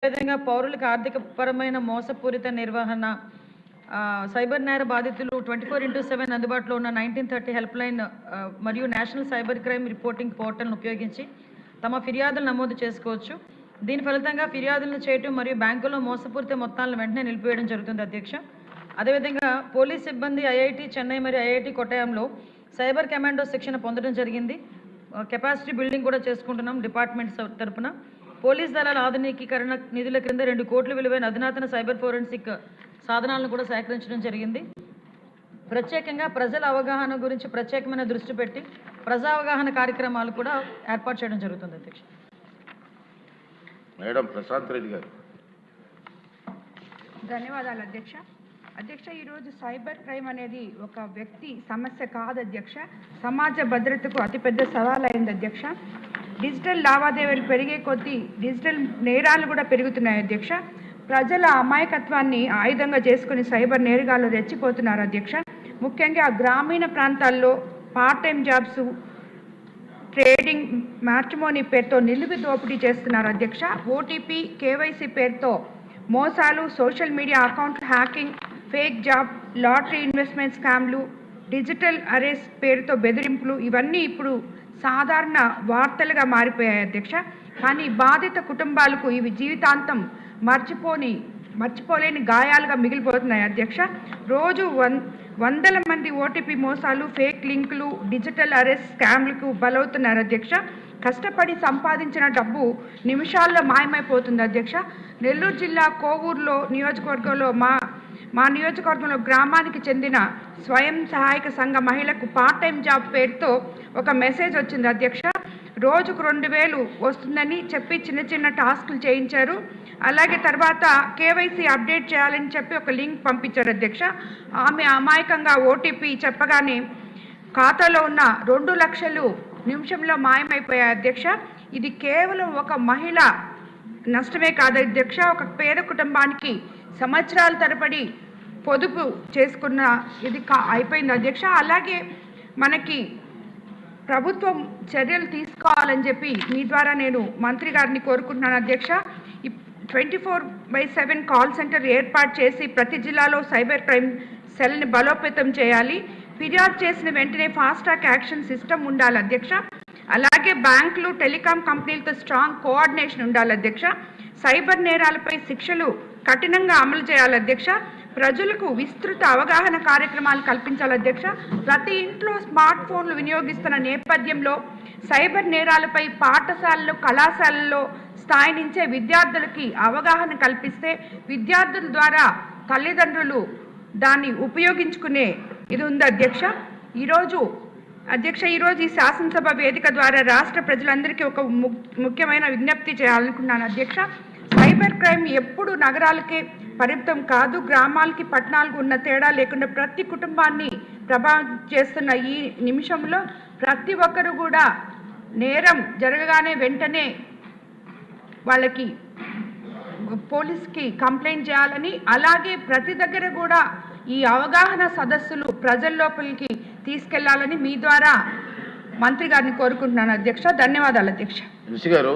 విధంగా పౌరులకు ఆర్థికపరమైన మోసపూరిత నిర్వహణ సైబర్ నేర బాధితులు 24/7 అందుబాటులో ఉన్న 1930 హెల్ప్ లైన్ మరియు నేషనల్ సైబర్ క్రైమ్ రిపోర్టింగ్ పోర్టల్ను ఉపయోగించి తమ ఫిర్యాదులు నమోదు చేసుకోవచ్చు. దీని ఫలితంగా ఫిర్యాదులను చేయటం మరియు బ్యాంకుల్లో మోసపూరిత మొత్తాలను వెంటనే నిలిపివేయడం జరుగుతుంది అధ్యక్ష. అదేవిధంగా పోలీస్ సిబ్బంది ఐఐటి చెన్నై మరియు ఐఐటి కొట్టాయంలో సైబర్ కమాండో శిక్షణ పొందడం జరిగింది. కెపాసిటీ బిల్డింగ్ కూడా చేసుకుంటున్నాం డిపార్ట్మెంట్ తరపున. పోలీస్ దళాల ఆధునికీకరణ నిధుల క్రింద 2 కోట్ల విలువైన అధునాతన సైబర్ ఫోరెన్సిక్ సాధనాలను కూడా సేకరించడం జరిగింది. ప్రత్యేకంగా ప్రజల అవగాహన గురించి ప్రత్యేకమైన దృష్టి పెట్టి ప్రజా అవగాహన కార్యక్రమాలు కూడా ఏర్పాటు చేయడం జరుగుతుంది అధ్యక్ష. మేడం ప్రశాంత్ రెడ్డి గారు. ధన్యవాదాలు అధ్యక్ష. అధ్యక్ష, ఈరోజు సైబర్ క్రైమ్ అనేది ఒక వ్యక్తి సమస్య కాదు అధ్యక్ష, సమాజ భద్రతకు అతిపెద్ద సవాల్ అయింది అధ్యక్ష. డిజిటల్ లావాదేవీలు పెరిగే కొద్దీ డిజిటల్ నేరాలు కూడా పెరుగుతున్నాయి అధ్యక్ష. ప్రజల అమాయకత్వాన్ని ఆయుధంగా చేసుకుని సైబర్ నేరగాళ్ళు రెచ్చిపోతున్నారు అధ్యక్ష. ముఖ్యంగా గ్రామీణ ప్రాంతాల్లో part time jobs, trading, matrimony పేరుతో నిలువు దోపిడీ చేస్తున్నారు అధ్యక్ష. ఓటీపీ, కేవైసీ పేరుతో మోసాలు, social media account hacking, fake job, lottery investment స్కామ్లు, డిజిటల్ అరెస్ట్ పేరుతో బెదిరింపులు, ఇవన్నీ ఇప్పుడు సాధారణ వార్తలుగా మారిపోయాయి అధ్యక్ష. కానీ బాధిత కుటుంబాలకు ఇవి జీవితాంతం మర్చిపోలేని గాయాలుగా మిగిలిపోతున్నాయి అధ్యక్ష. రోజు వందల మంది ఓటీపీ మోసాలు, ఫేక్ లింకులు, డిజిటల్ అరెస్ట్ స్కామ్లకు బలవుతున్నారు అధ్యక్ష. కష్టపడి సంపాదించిన డబ్బు నిమిషాల్లో మాయమైపోతుంది అధ్యక్ష. నెల్లూరు జిల్లా కోవూరులో నియోజకవర్గంలో మా నియోజకవర్గంలో గ్రామానికి చెందిన స్వయం సహాయక సంఘ మహిళకు పార్ట్ టైం జాబ్ పేరుతో ఒక మెసేజ్ వచ్చింది అధ్యక్ష. రోజుకు 2000 వస్తుందని చెప్పి చిన్న చిన్న టాస్కులు చేయించారు. అలాగే తర్వాత కేవైసీ అప్డేట్ చేయాలని చెప్పి ఒక లింక్ పంపించారు అధ్యక్ష. ఆమె అమాయకంగా ఓటీపీ చెప్పగానే ఖాతాలో ఉన్న 2 లక్షలు నిమిషంలో మాయమైపోయాయి అధ్యక్ష. ఇది కేవలం ఒక మహిళ నష్టమే కాదు అధ్యక్ష, ఒక పేద కుటుంబానికి సంవత్సరాల తరబడి పొదుపు చేసుకున్న ఇది అయిపోయింది అధ్యక్ష. అలాగే మనకి ప్రభుత్వం చర్యలు తీసుకోవాలని చెప్పి మీ ద్వారా నేను మంత్రి గారిని కోరుకుంటున్నాను అధ్యక్ష. 24/7 కాల్ సెంటర్ ఏర్పాటు చేసి ప్రతి జిల్లాలో సైబర్ క్రైమ్ సెల్ని బలోపేతం చేయాలి. ఫిర్యాదు చేసిన వెంటనే ఫాస్ట్ ట్రాక్ యాక్షన్ సిస్టమ్ ఉండాలి అధ్యక్ష. అలాగే బ్యాంకులు, టెలికాం కంపెనీలతో స్ట్రాంగ్ కోఆర్డినేషన్ ఉండాలి అధ్యక్ష. సైబర్ నేరాలపై శిక్షలు కఠినంగా అమలు చేయాలి అధ్యక్ష. ప్రజలకు విస్తృత అవగాహన కార్యక్రమాలు కల్పించాలి అధ్యక్ష. ప్రతి ఇంట్లో స్మార్ట్ ఫోన్లు వినియోగిస్తున్న నేపథ్యంలో సైబర్ నేరాలపై పాఠశాలలు, కళాశాలల్లో స్థాయి నుంచే విద్యార్థులకి అవగాహన కల్పిస్తే విద్యార్థుల ద్వారా తల్లిదండ్రులు దాన్ని ఉపయోగించుకునే ఇది ఉంది అధ్యక్ష. ఈరోజు ఈ శాసనసభ వేదిక ద్వారా రాష్ట్ర ప్రజలందరికీ ఒక ముఖ్యమైన విజ్ఞప్తి చేయాలనుకున్నాను అధ్యక్ష. సైబర్ క్రైమ్ ఎప్పుడు నగరాలకే పరిమితం కాదు, గ్రామాలకి పట్టణాలకు ఉన్న తేడా లేకుండా ప్రతి కుటుంబాన్ని ప్రభావితం చేస్తున్న ఈ నిమిషంలో ప్రతి ఒక్కరు కూడా నేరం జరగగానే వెంటనే వాళ్ళకి పోలీస్కి కంప్లైంట్ చేయాలని, అలాగే ప్రతి దగ్గర కూడా ఈ అవగాహన సదస్సులు ప్రజల లోపలికి తీసుకెళ్లాలని మీ ద్వారా మంత్రి గారిని కోరుకుంటున్నాను అధ్యక్ష. ధన్యవాదాలు అధ్యక్ష. గారు,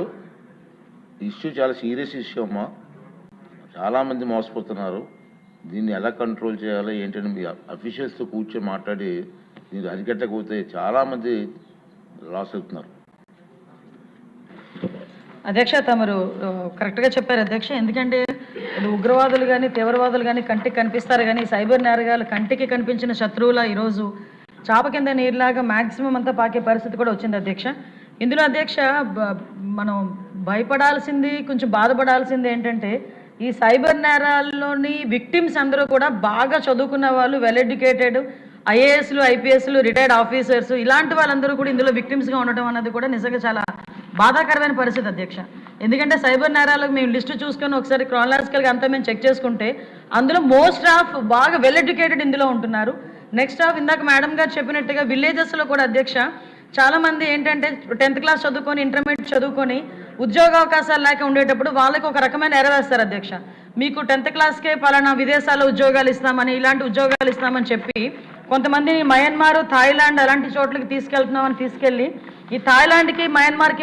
ఇష్యూ చాలా సీరియస్ ఇష్యూ అమ్మా. చాలామంది మోసపోతున్నారు. దీన్ని ఎలా కంట్రోల్ చేయాలో ఏంటని మీ అఫీషియల్స్తో కూర్చొని మాట్లాడి దీన్ని అరికట్టకపోతే చాలామంది లాస్ అవుతున్నారు. అధ్యక్ష, తమరు కరెక్ట్గా చెప్పారు అధ్యక్ష. ఎందుకంటే ఉగ్రవాదులు కానీ తీవ్రవాదులు కానీ కంటికి కనిపిస్తారు, కానీ సైబర్ నేరగాలు కంటికి కనిపించిన శత్రువుల ఈరోజు చాప కింద నీరులాగా మ్యాక్సిమం అంతా పాకే పరిస్థితి కూడా వచ్చింది అధ్యక్ష. ఇందులో అధ్యక్ష మనం భయపడాల్సింది, కొంచెం బాధపడాల్సింది ఏంటంటే ఈ సైబర్ నేరాల్లోని విక్టిమ్స్ అందరూ కూడా బాగా చదువుకున్న వాళ్ళు, వెల్ ఎడ్యుకేటెడ్, ఐఏఎస్లు, ఐపీఎస్లు, రిటైర్డ్ ఆఫీసర్స్, ఇలాంటి వాళ్ళందరూ కూడా ఇందులో విక్టిమ్స్గా ఉండటం అన్నది కూడా నిజంగా చాలా బాధాకరమైన పరిస్థితి అధ్యక్ష. ఎందుకంటే సైబర్ నేరాలకు మేము లిస్టు చూసుకొని ఒకసారి క్రానలాజికల్గా అంతా మేము చెక్ చేసుకుంటే అందులో మోస్ట్ ఆఫ్ బాగా వెల్ ఎడ్యుకేటెడ్ ఇందులో ఉంటున్నారు. నెక్స్ట్ ఆఫ్ ఇందాక మేడం గారు చెప్పినట్టుగా విలేజెస్లో కూడా అధ్యక్ష చాలామంది ఏంటంటే 10th క్లాస్ చదువుకొని, ఇంటర్మీడియట్ చదువుకొని ఉద్యోగ అవకాశాలు లేక ఉండేటప్పుడు వాళ్ళకి ఒక రకమైన ఎర వేస్తారు అధ్యక్ష. మీకు 10th క్లాస్కే పలానా విదేశాల్లో ఉద్యోగాలు ఇస్తామని, ఇలాంటి ఉద్యోగాలు ఇస్తామని చెప్పి కొంతమందిని మయన్మార్, థాయిలాండ్ అలాంటి చోట్లకి తీసుకెళ్తున్నామని తీసుకెళ్ళి ఈ థాయిలాండ్కి, మయన్మార్కి